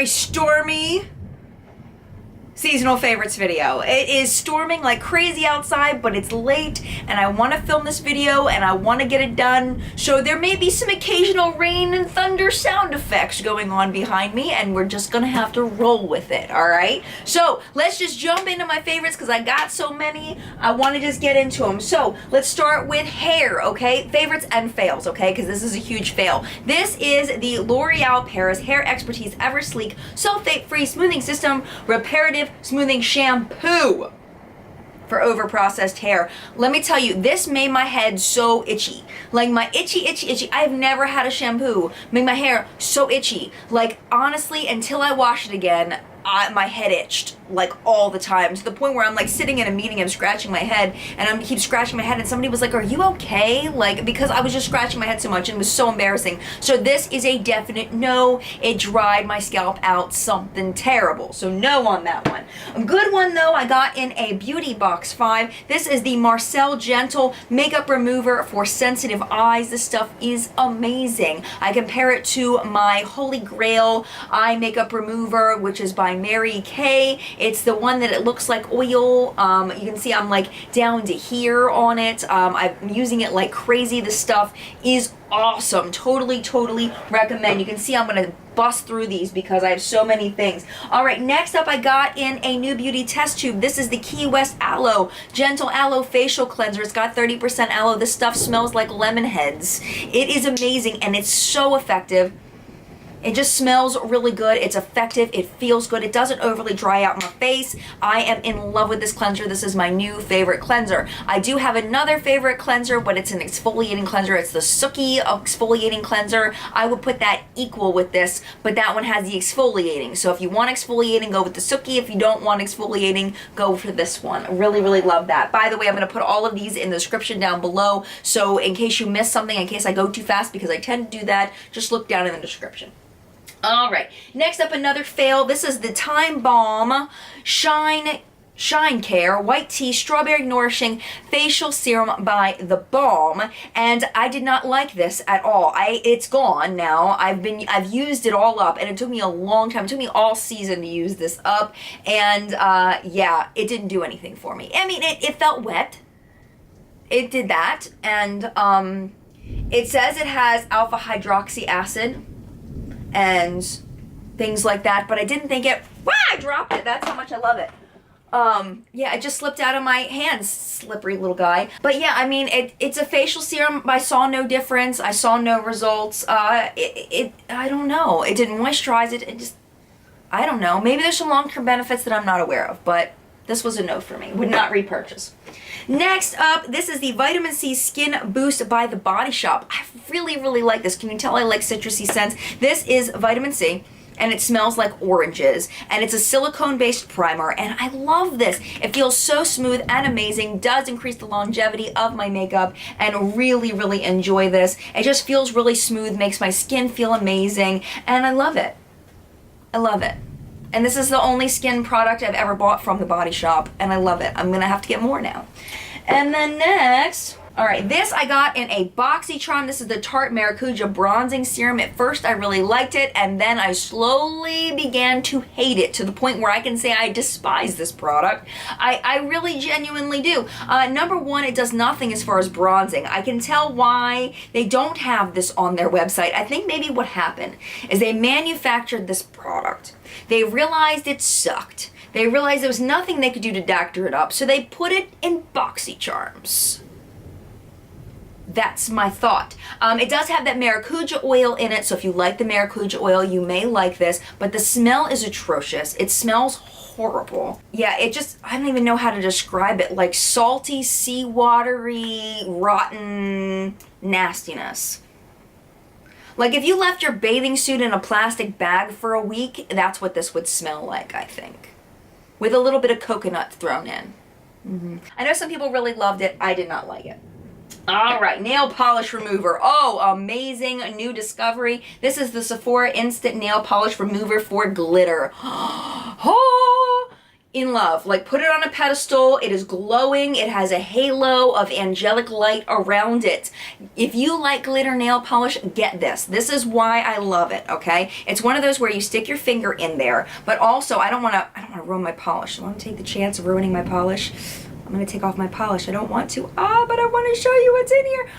very stormy seasonal favorites video. It is storming like crazy outside, but it's late and I want to film this video and I want to get it done. So there may be some occasional rain and thunder sound effects going on behind me, and we're just gonna have to roll with it, all right? So let's just jump into my favorites because I got so many. I want to just get into them. So let's start with hair, okay? Favorites and fails, okay? Because this is a huge fail. This is the L'Oreal Paris Hair Expertise Eversleek Sulfate-Free Smoothing System Reparative Smoothing Shampoo for over-processed hair. Let me tell you, this made my head so itchy. Like my itchy. I've never had a shampoo make my hair so itchy. Like honestly, until I wash it again, my head itched like all the time, to the point where I'm like sitting in a meeting, I'm scratching my head and I'm keep scratching my head, and somebody was like, are you okay? Like, because I was just scratching my head so much and it was so embarrassing. So this is a definite no. It dried my scalp out something terrible. So no on that one. A good one though, I got in a Beauty Box 5. This is the Marcelle Gentle Makeup Remover for Sensitive Eyes. This stuff is amazing. I compare it to my Holy Grail eye makeup remover, which is by Mary Kay. It's the one that it looks like oil. You can see I'm like down to here on it. I'm using it like crazy. This stuff is awesome. Totally recommend. You can see I'm gonna bust through these because I have so many things. All right, next up I got in a New Beauty test tube. This is the Key West Aloe Gentle Aloe Facial Cleanser. It's got 30% aloe. This stuff smells like lemon heads. It is amazing and it's so effective. It just smells really good. It's effective. It feels good. It doesn't overly dry out my face. I am in love with this cleanser. This is my new favorite cleanser. I do have another favorite cleanser, but it's an exfoliating cleanser. It's the Sookie exfoliating cleanser. I would put that equal with this, but that one has the exfoliating. So if you want exfoliating, go with the Sookie. If you don't want exfoliating, go for this one. I really love that. By the way, I'm going to put all of these in the description down below. So in case you miss something, in case I go too fast, because I tend to do that, just look down in the description. All right, next up another fail. This is the Time Balm Shinecare White Tea Strawberry Nourishing Facial Serum by the Balm, and I did not like this at all. It's gone now. I've used it all up, and it took me a long time. It took me all season to use this up, and yeah, it didn't do anything for me. I mean, it felt wet. It did that, and it says it has alpha hydroxy acid and things like that, but I didn't think it. Wow, I dropped it. That's how much I love it. Yeah, it just slipped out of my hands, slippery little guy. But yeah, I mean, it's a facial serum. I saw no difference. I saw no results. I don't know. It didn't moisturize it. It just, I don't know. Maybe there's some long-term benefits that I'm not aware of, but this was a no for me. Would not repurchase. Next up, this is the Vitamin C Skin Boost by The Body Shop. I really like this. Can you tell I like citrusy scents? This is vitamin C, and it smells like oranges, and it's a silicone-based primer, and I love this. It feels so smooth and amazing, does increase the longevity of my makeup, and really enjoy this. It just feels really smooth, makes my skin feel amazing, and I love it. I love it. And this is the only skin product I've ever bought from The Body Shop, and I love it. I'm gonna have to get more now. And then next, all right, this I got in a BoxyCharm. This is the Tarte Maracuja Bronzing Serum. At first, I really liked it, and then I slowly began to hate it, to the point where I can say I despise this product. I really genuinely do. Number one, it does nothing as far as bronzing. I can tell why they don't have this on their website. I think maybe what happened is they manufactured this product. They realized it sucked. They realized there was nothing they could do to doctor it up, so they put it in BoxyCharms. That's my thought. It does have that Maracuja oil in it, so if you like the Maracuja oil, you may like this, but the smell is atrocious. It smells horrible. Yeah, it just, I don't even know how to describe it, like salty, seawatery, rotten nastiness. Like if you left your bathing suit in a plastic bag for a week, that's what this would smell like, I think. With a little bit of coconut thrown in. I know some people really loved it. I did not like it. All right, nail polish remover. Oh, amazing new discovery. This is the Sephora Instant Nail Polish Remover for Glitter. Oh, in love. Like, put it on a pedestal. It is glowing. It has a halo of angelic light around it. If you like glitter nail polish, get this. This is why I love it, okay? It's one of those where you stick your finger in there, but also I don't want to ruin my polish. I want to take the chance of ruining my polish. I'm going to take off my polish. I don't want to. But I want to show you what's in here.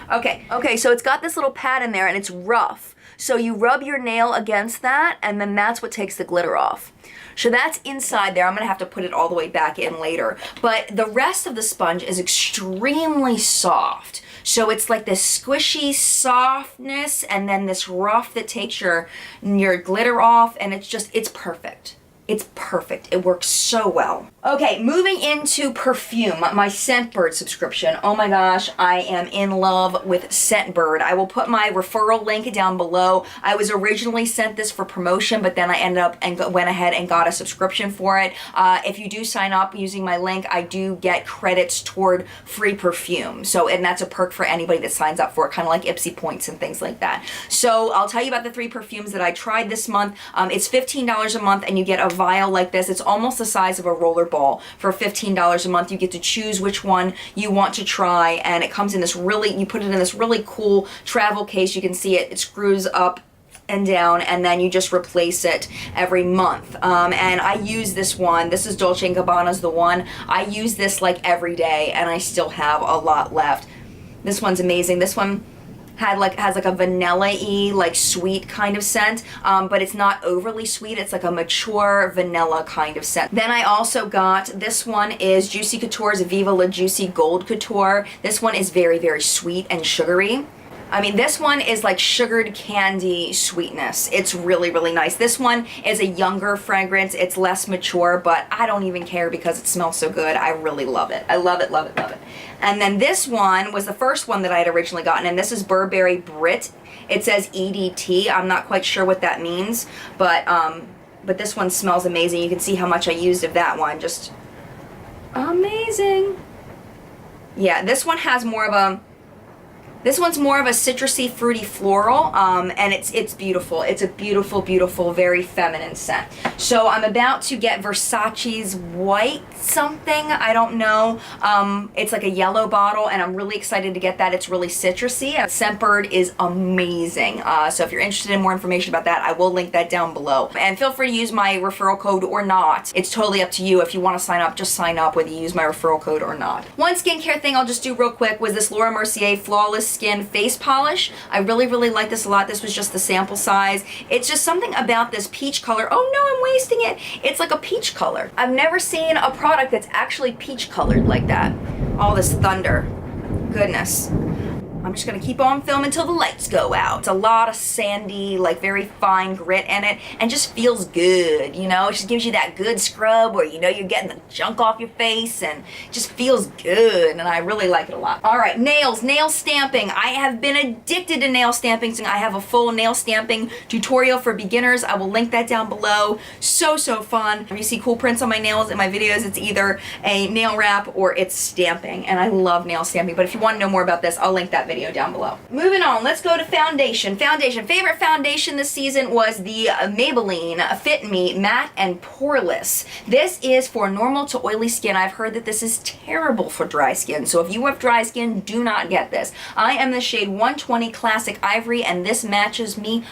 Okay, so it's got this little pad in there and it's rough. So you rub your nail against that and then that's what takes the glitter off. So that's inside there. I'm gonna have to put it all the way back in later. But the rest of the sponge is extremely soft. So it's like this squishy softness and then this rough that takes your glitter off, and it's perfect. It's perfect. It works so well. Okay, moving into perfume, my Scentbird subscription. Oh my gosh, I am in love with Scentbird. I will put my referral link down below. I was originally sent this for promotion, but then I ended up and went ahead and got a subscription for it. If you do sign up using my link, I do get credits toward free perfume. So, and that's a perk for anybody that signs up for it, kind of like Ipsy points and things like that. So I'll tell you about the 3 perfumes that I tried this month. It's $15 a month and you get a vial like this. It's almost the size of a roller ball for $15 a month. You get to choose which one you want to try, and it comes in this you put it in this really cool travel case. You can see it screws up and down, and then you just replace it every month. And I use this one. This is Dolce & Gabbana's The One. I use this like every day and I still have a lot left. This one's amazing. This one has like a vanilla-y, like sweet kind of scent, but it's not overly sweet. It's like a mature vanilla kind of scent. Then I also got, this one is Juicy Couture's Viva La Juicy Gold Couture. This one is very, very sweet and sugary. I mean, this one is like sugared candy sweetness. It's really, really nice. This one is a younger fragrance. It's less mature, but I don't even care because it smells so good. I really love it. I love it, love it, love it. And then this one was the first one that I had originally gotten, and this is Burberry Brit. It says EDT. I'm not quite sure what that means, but this one smells amazing. You can see how much I used of that one. Just amazing. Yeah, this one has more of a, this one's more of a citrusy, fruity floral, and it's beautiful. It's a beautiful, beautiful, very feminine scent. So I'm about to get Versace's White something, I don't know. It's like a yellow bottle, and I'm really excited to get that. It's really citrusy. Scentbird is amazing. So if you're interested in more information about that, I will link that down below. And feel free to use my referral code or not. It's totally up to you. If you want to sign up, just sign up whether you use my referral code or not. One skincare thing I'll just do real quick was this Laura Mercier Flawless Skin Face Polish. I really, really like this a lot. This was just the sample size. It's just something about this peach color. Oh no, I'm wasting it. It's like a peach color. I've never seen a product that's actually peach colored like that. All this thunder. Goodness. I'm just gonna keep on filming until the lights go out. It's a lot of sandy, like very fine grit in it, and just feels good, you know? It just gives you that good scrub where you know you're getting the junk off your face, and it just feels good, and I really like it a lot. All right, nails, nail stamping. I have been addicted to nail stamping, so I have a full nail stamping tutorial for beginners. I will link that down below. So, so fun. If you see cool prints on my nails in my videos, it's either a nail wrap or it's stamping, and I love nail stamping, but if you wanna know more about this, I'll link that video down below. Moving on, let's go to foundation. Favorite foundation this season was the Maybelline Fit Me Matte and Poreless. This is for normal to oily skin. I've heard that this is terrible for dry skin, so if you have dry skin, do not get this. I am the shade 120 Classic Ivory, and this matches me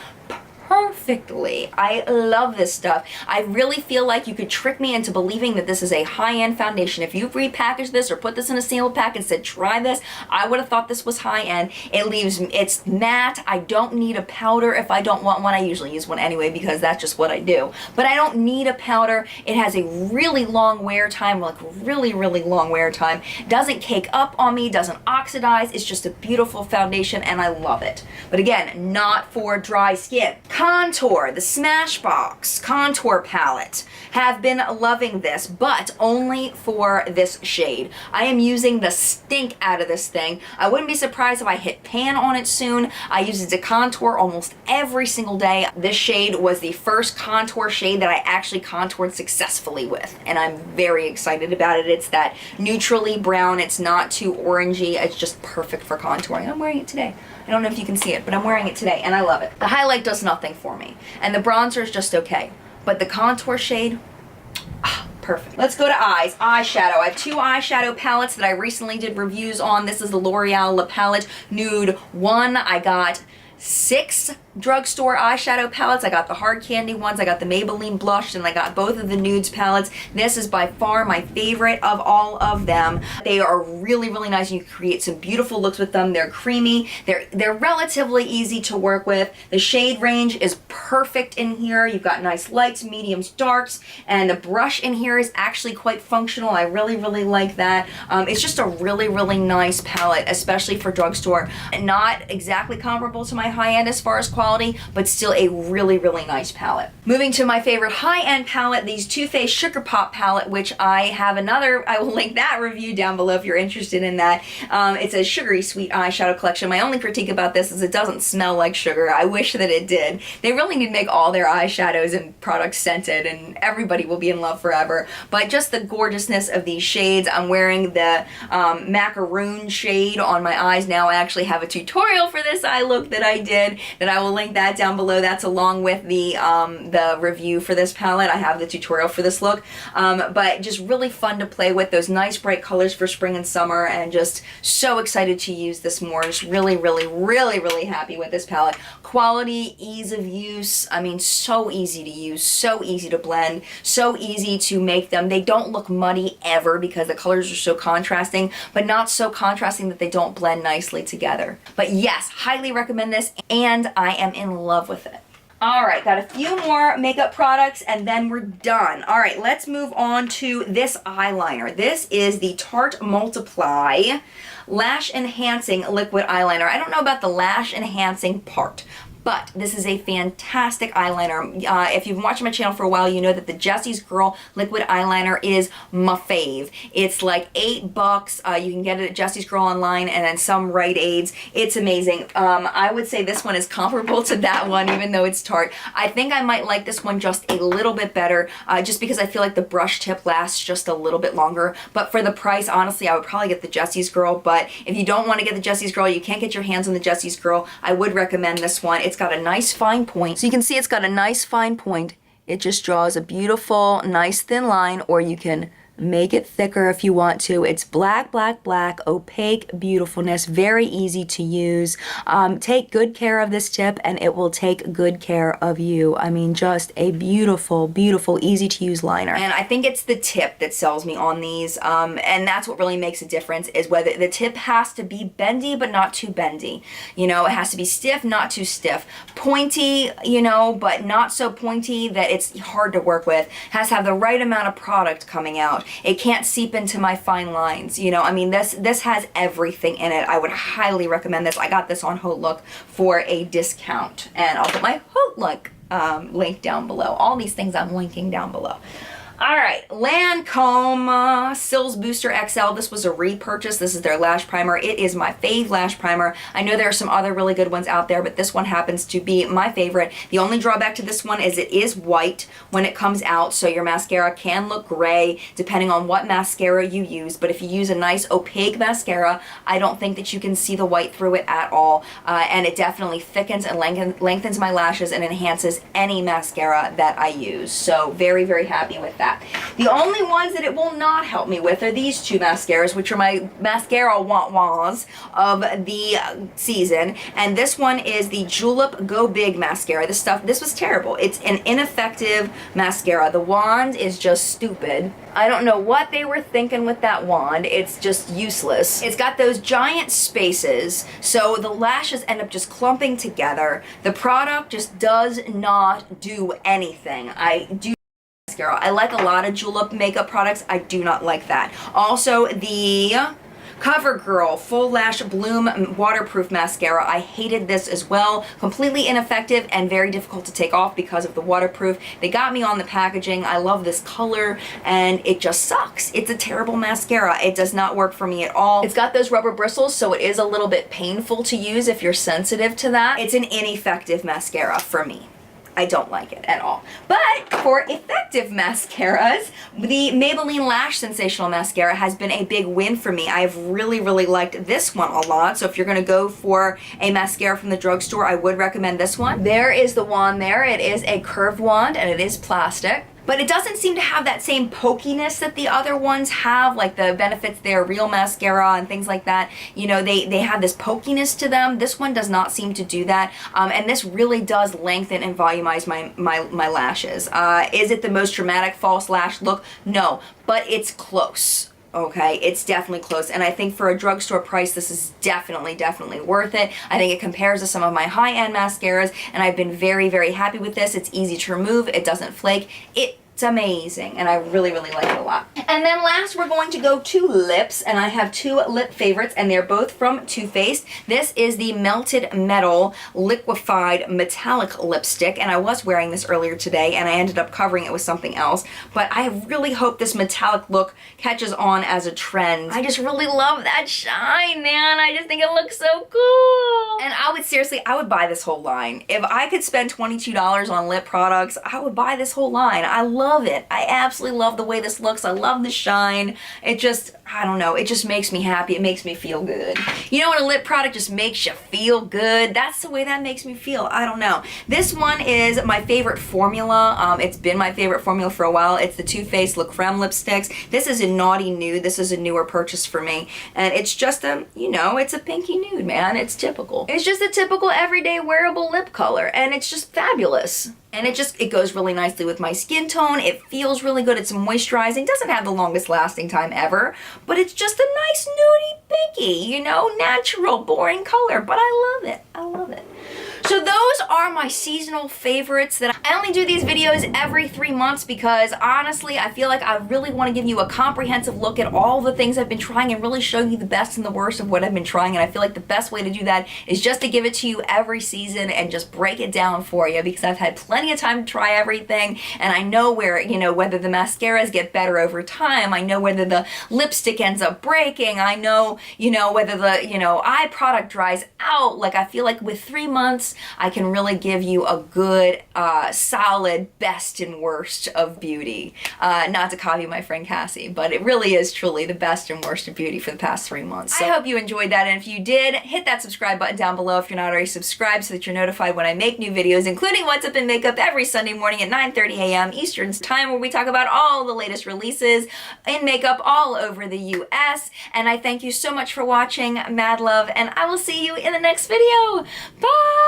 perfectly. I love this stuff. I really feel like you could trick me into believing that this is a high-end foundation. If you've repackaged this or put this in a sample pack and said try this, I would have thought this was high-end. It's matte. I don't need a powder if I don't want one. I usually use one anyway because that's just what I do. But I don't need a powder. It has a really long wear time, like really, really long wear time. Doesn't cake up on me, doesn't oxidize. It's just a beautiful foundation and I love it. But again, not for dry skin. Contour, the Smashbox contour palette. Have been loving this, but only for this shade. I am using the stink out of this thing. I wouldn't be surprised if I hit pan on it soon. I use it to contour almost every single day. This shade was the first contour shade that I actually contoured successfully with, and I'm very excited about it. It's that neutrally brown. It's not too orangey. It's just perfect for contouring. I'm wearing it today. I don't know if you can see it, but I'm wearing it today, and I love it. The highlight does nothing for me, and the bronzer is just okay. But the contour shade, Perfect. Let's go to eyes. Eyeshadow. I have 2 eyeshadow palettes that I recently did reviews on. This is the L'Oreal La Palette Nude 1. I got 6 drugstore eyeshadow palettes. I got the hard candy ones, I got the Maybelline blush, and I got both of the nudes palettes. This is by far my favorite of all of them. They are really, really nice. You can create some beautiful looks with them. They're creamy. They're relatively easy to work with. The shade range is perfect in here. You've got nice lights, mediums, darks, and the brush in here is actually quite functional. I really, really like that. It's just a really, really nice palette, especially for drugstore. Not exactly comparable to my high-end as far as quality, but still a really, really nice palette. Moving to my favorite high-end palette, these Too Faced Sugar Pop palette, which I have another, I will link that review down below if you're interested in that. It's a sugary sweet eyeshadow collection. My only critique about this is it doesn't smell like sugar. I wish that it did. They really need to make all their eyeshadows and products scented, and everybody will be in love forever. But just the gorgeousness of these shades. I'm wearing the macaroon shade on my eyes now. I actually have a tutorial for this eye look that I did that I will link that down below. That's along with the review for this palette. I have the tutorial for this look. But just really fun to play with. Those nice bright colors for spring and summer, and just so excited to use this more. Just really, really, really, really happy with this palette. Quality, ease of use. I mean, so easy to use, so easy to blend, so easy to make them. They don't look muddy ever because the colors are so contrasting, but not so contrasting that they don't blend nicely together. But yes, highly recommend this, and I am in love with it. All right, got a few more makeup products and then we're done. All right, let's move on to this eyeliner. This is the Tarte MultiplEYE Lash Enhancing Liquid Eyeliner. I don't know about the lash enhancing part, but this is a fantastic eyeliner. If you've been watching my channel for a while, you know that the Jessie's Girl liquid eyeliner is my fave. It's like $8. You can get it at Jessie's Girl online and then some Rite Aids. It's amazing. I would say this one is comparable to that one, even though it's Tarte. I think I might like this one just a little bit better, just because I feel like the brush tip lasts just a little bit longer. But for the price, honestly, I would probably get the Jessie's Girl. But if you don't want to get the Jessie's Girl, you can't get your hands on the Jessie's Girl, I would recommend this one. It's got a nice fine point. So you can see it's got a nice fine point. It just draws a beautiful, nice thin line, or you can make it thicker if you want to. It's black, black, black, opaque beautifulness, very easy to use. Take good care of this tip and it will take good care of you. I mean, just a beautiful, beautiful, easy to use liner. And I think it's the tip that sells me on these, and that's what really makes a difference, is whether the tip has to be bendy but not too bendy. You know, it has to be stiff, not too stiff. Pointy, you know, but not so pointy that it's hard to work with. Has to have the right amount of product coming out. It can't seep into my fine lines. You know, I mean, this has everything in it. I would highly recommend this. I got this on Haute Look for a discount, and I'll put my Haute Look link down below. All these things I'm linking down below. All right, Lancome Sills Booster XL. This was a repurchase. This is their lash primer. It is my fave lash primer. I know there are some other really good ones out there, but this one happens to be my favorite. The only drawback to this one is it is white when it comes out, so your mascara can look gray depending on what mascara you use. But if you use a nice opaque mascara, I don't think that you can see the white through it at all. And it definitely thickens and lengthens my lashes and enhances any mascara that I use. So very, very happy with that. The only ones that it will not help me with are these two mascaras, which are my mascara wah-wahs of the season. And this one is the Julep Go Big mascara. This was terrible. It's an ineffective mascara. The wand is just stupid. I don't know what they were thinking with that wand. It's just useless. It's got those giant spaces, so the lashes end up just clumping together. The product just does not do anything. I like a lot of Julep makeup products. I do not like that. Also, the CoverGirl Full Lash Bloom Waterproof Mascara. I hated this as well. Completely ineffective and very difficult to take off because of the waterproof. They got me on the packaging. I love this color and it just sucks. It's a terrible mascara. It does not work for me at all. It's got those rubber bristles, so it is a little bit painful to use if you're sensitive to that. It's an ineffective mascara for me. I don't like it at all. But for effective mascaras, the Maybelline Lash Sensational Mascara has been a big win for me. I've really, really liked this one a lot. So if you're gonna go for a mascara from the drugstore, I would recommend this one. There is the wand there. It is a curved wand and it is plastic. but it doesn't seem to have that same pokiness that the other ones have, like the Benefits They're Real mascara and things like that. You know, they have this pokiness to them. This one does not seem to do that, and this really does lengthen and volumize my lashes. Is it the most dramatic false lash look? No, but it's close. Okay, it's definitely close, and I think for a drugstore price, this is definitely worth it. I think it compares to some of my high-end mascaras, and I've been very happy with this. It's easy to remove, it doesn't flake, it's amazing, and I really like it a lot. And then last, we're going to go to lips, and I have two lip favorites, and they're both from Too Faced. This is the Melted Metal Liquefied Metallic Lipstick, and I was wearing this earlier today, and I ended up covering it with something else, but I really hope this metallic look catches on as a trend. I just really love that shine, man. I just think it looks so cool. And I would buy this whole line. If I could spend $22 on lip products, I would buy this whole line. I love it. I absolutely love the way this looks. I love the shine. It just, I don't know, it just makes me happy. It makes me feel good. You know when a lip product just makes you feel good? That's the way that makes me feel. I don't know. This one is my favorite formula. It's been my favorite formula for a while. It's the Too Faced Le Creme lipsticks. This is a Naughty Nude. This is a newer purchase for me. And it's just a, you know, it's a pinky nude, man. It's typical. It's just a typical everyday wearable lip color. And it's just fabulous. And it goes really nicely with my skin tone. It feels really good. It's moisturizing. Doesn't have the longest lasting time ever, but it's just a nice nudie pinky, you know, natural, boring color, but I love it. I love it. So those are my seasonal favorites. That I only do these videos every 3 months because honestly, I feel like I really want to give you a comprehensive look at all the things I've been trying and really show you the best and the worst of what I've been trying. And I feel like the best way to do that is just to give it to you every season and just break it down for you, because I've had plenty of time to try everything, and I know where, you know, whether the mascaras get better over time. I know whether the lipstick ends up breaking. I know, you know, whether the, you know, eye product dries out. Like, I feel like with 3 months, I can really give you a good, solid best and worst of beauty. Not to copy my friend Cassie, but it really is truly the best and worst of beauty for the past 3 months. So I hope you enjoyed that, and if you did, hit that subscribe button down below if you're not already subscribed so that you're notified when I make new videos, including What's Up in Makeup every Sunday morning at 9:30 a.m. Eastern Time, where we talk about all the latest releases in makeup all over the US. And I thank you so much for watching. Mad love, and I will see you in the next video. Bye!